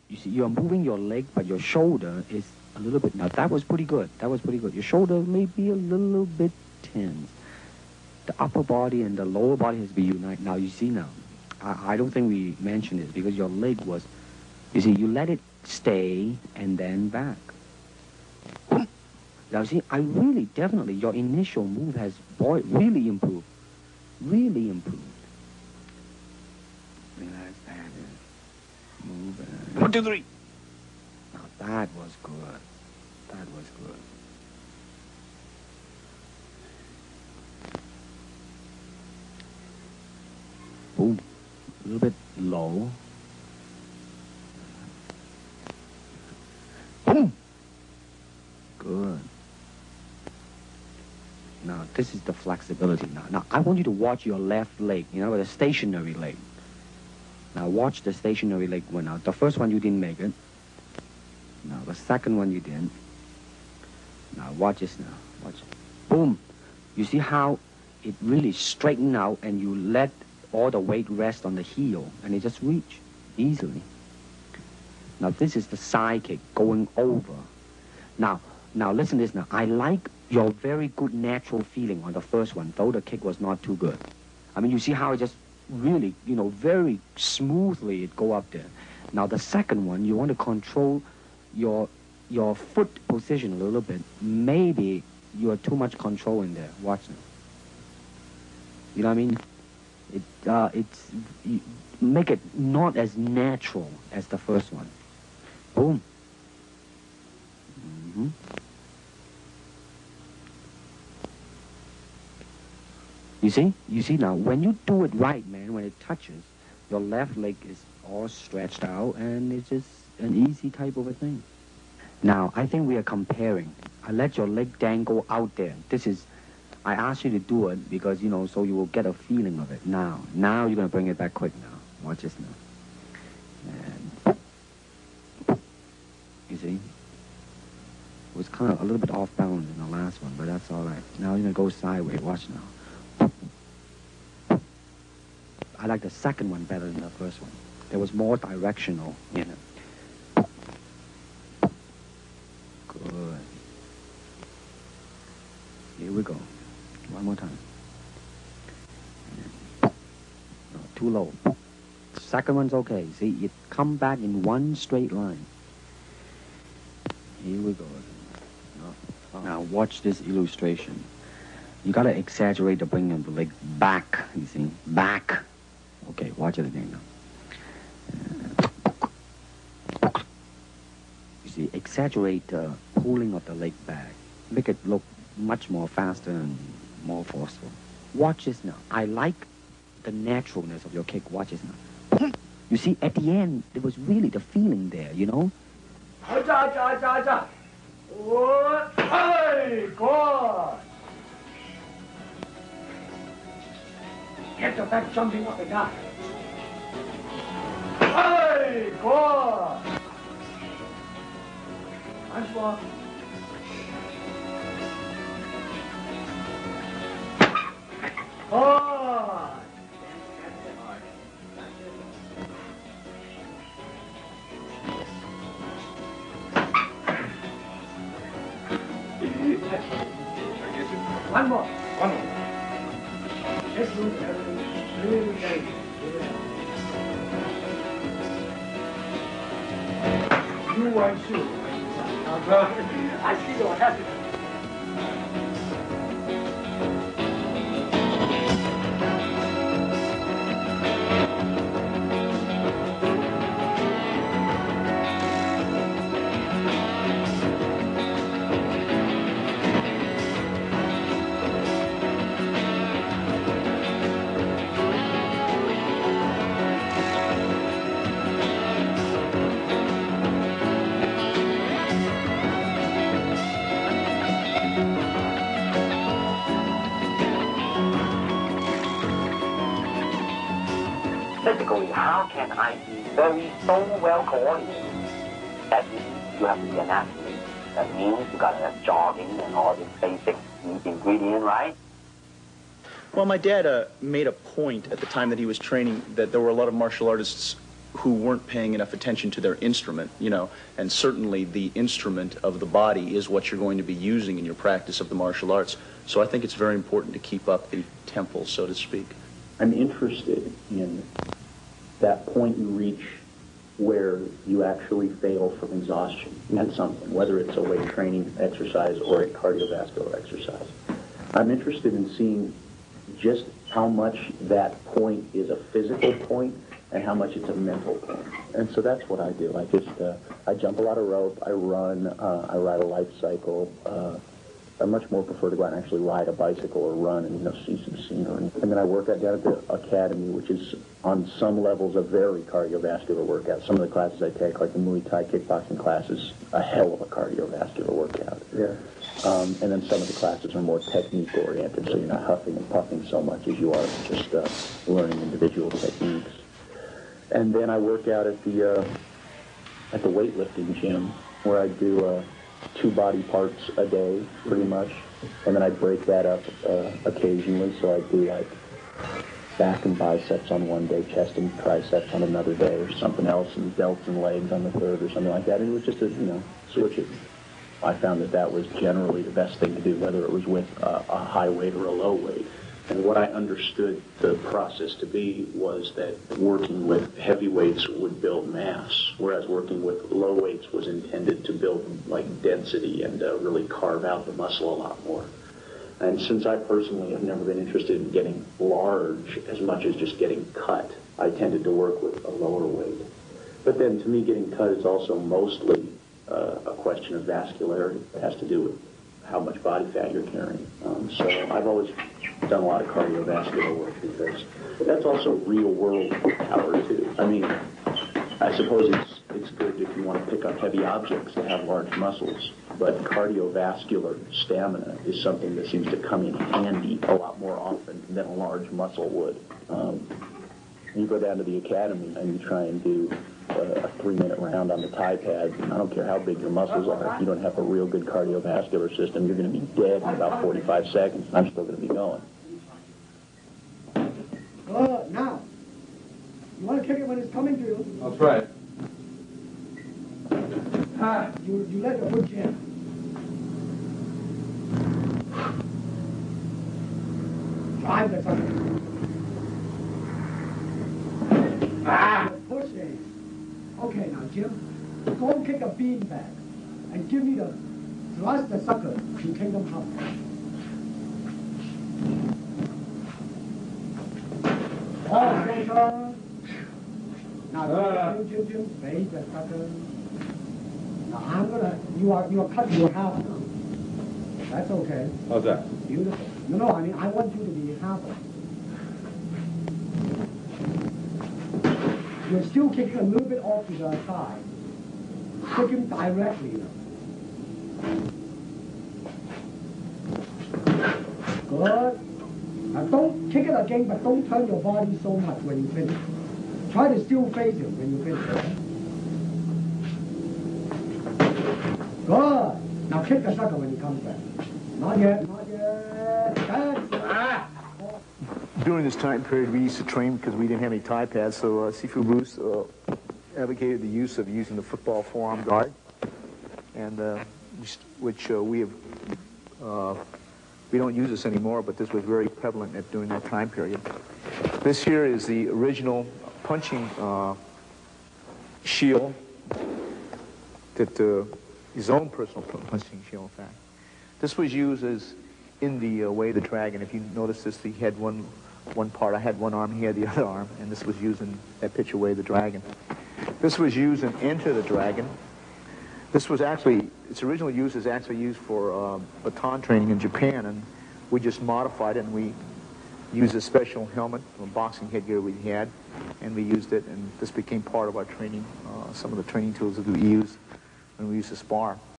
You see, you're moving your leg, but your shoulder is a little bit... Now, that was pretty good. That was pretty good. Your shoulder may be a little bit tense. The upper body and the lower body has been united. Now, you see now, I don't think we mentioned this because your leg was... You see, you let it stay and then back. Now, see, I really, definitely, your initial move has really improved. Really improved. Relax, that is. Move it. 1, 2, 3. Now, that was good. That was good. Boom. A little bit low. Boom. Good. Now, this is the flexibility now. Now, I want you to watch your left leg, you know, the stationary leg. Now, watch the stationary leg one out. The first one, you didn't make it. Now, the second one, you didn't. Now, watch this now. Watch. Boom. You see how it really straightened out and you let all the weight rest on the heel and it just reach easily. Now, this is the side kick going over. Now, listen to this now. I like your very good natural feeling on the first one, though the kick was not too good. I mean, you see how it just really, you know, very smoothly it go up there. Now, the second one, you want to control your foot position a little bit. Maybe you are too much control in there. Watch now. You know what I mean? Make it not as natural as the first one. Boom. Mm-hmm. You see now, when you do it right, man, when it touches, your left leg is all stretched out and it's just an easy type of a thing. Now, I think we are comparing. I let your leg dangle out there. I asked you to do it because, you know, so you will get a feeling of it. Now you're going to bring it back quick now. Watch this now. And you see? It was kind of a little bit off balance in the last one, but that's all right. Now you're going to go sideways. Watch now. I like the second one better than the first one. There was more directional in it. Good. Here we go. One more time. No, too low. Second one's okay. See, it come back in one straight line. Here we go. Now watch this illustration. You gotta exaggerate the bringing of the leg back, you see, back. Okay, watch it again now. You see, exaggerate the pulling of the leg back. Make it look much more faster and more forceful. Watch this now. I like the naturalness of your kick. Watch this now. You see, at the end, there was really the feeling there, you know? Hey, good. Get your back jumping up and down. Hey, good. Once more. Good. One more. One more. Just move everything really tight. You want to. I see your happiness. Physically, how can I be so well coordinated? That means you have to be an athlete. That means you got to have jogging and all these basic ingredients, right? Well, my dad made a point at the time that he was training that there were a lot of martial artists who weren't paying enough attention to their instrument, you know, and certainly the instrument of the body is what you're going to be using in your practice of the martial arts. So I think it's very important to keep up the tempo, so to speak. I'm interested in that point you reach where you actually fail from exhaustion at something, whether it's a weight training exercise or a cardiovascular exercise. I'm interested in seeing just how much that point is a physical point and how much it's a mental point. And so that's what I do. I jump a lot of rope, I run, I ride a life cycle. I much more prefer to go out and actually ride a bicycle or run and, you know, see some scenery. And then I work out down at the academy, which is on some levels a very cardiovascular workout. Some of the classes I take, like the Muay Thai kickboxing classes, a hell of a cardiovascular workout. Yeah. And then some of the classes are more technique oriented, so you're not huffing and puffing so much as you are just learning individual techniques. And then I work out at the weightlifting gym, where I do 2 body parts a day, pretty much. And then I break that up occasionally, so I do like back and biceps on one day, chest and triceps on another day, or something else, and delts and legs on the third, or something like that. And it was just a, you know, switch it. I found that was generally the best thing to do, whether it was with a high weight or a low weight. And what I understood the process to be was that working with heavy weights would build mass, whereas working with low weights was intended to build like density and really carve out the muscle a lot more. And since I personally have never been interested in getting large as much as just getting cut, I tended to work with a lower weight. But then to me, getting cut is also mostly a question of vascularity. It has to do with how much body fat you're carrying. So I've always done a lot of cardiovascular work because that's also real world power too. I mean, I suppose it's good if you want to pick up heavy objects that have large muscles, but cardiovascular stamina is something that seems to come in handy a lot more often than a large muscle would. You go down to the academy and you try and do a 3-minute round on the Thai pad. I don't care how big your muscles are. If you don't have a real good cardiovascular system, you're going to be dead in about 45 seconds. I'm still going to be going. Now, you want to kick it when it's coming to you. That's right. You let your foot jam. Drive the sucker. Push it. Okay, now, Jim, go and kick a bean bag and give me the thrust the sucker to Kingdom Come. Oh, center. Now, Jim, face the sucker. Now, I'm gonna, you are cut your half now. That's okay. How's that? Beautiful. No, I mean, I want you to be half. You're still kicking a little bit off to the side. Kick him directly now. Good. Now don't kick it again, but don't turn your body so much when you finish. Try to still face him when you finish. Good. Now kick the sucker when he comes back. Not yet, not yet. That's it. During this time period, we used to train because we didn't have any Thai pads, so Sifu Bruce advocated the use of using the football forearm guard, and which we don't use this anymore, but this was very prevalent during that time period. This here is the original punching shield, that his own personal punching shield, in fact. This was used as in the Way of the Dragon. If you notice this, he had one part. I had one arm, he had the other arm, and this was used in that picture, Way of the Dragon. This was used in Enter the Dragon. This was actually, its original use is actually used for baton training in Japan, and we just modified it, and we used a special helmet, a boxing headgear we had, and we used it, and this became part of our training, some of the training tools that we used when we used to spar.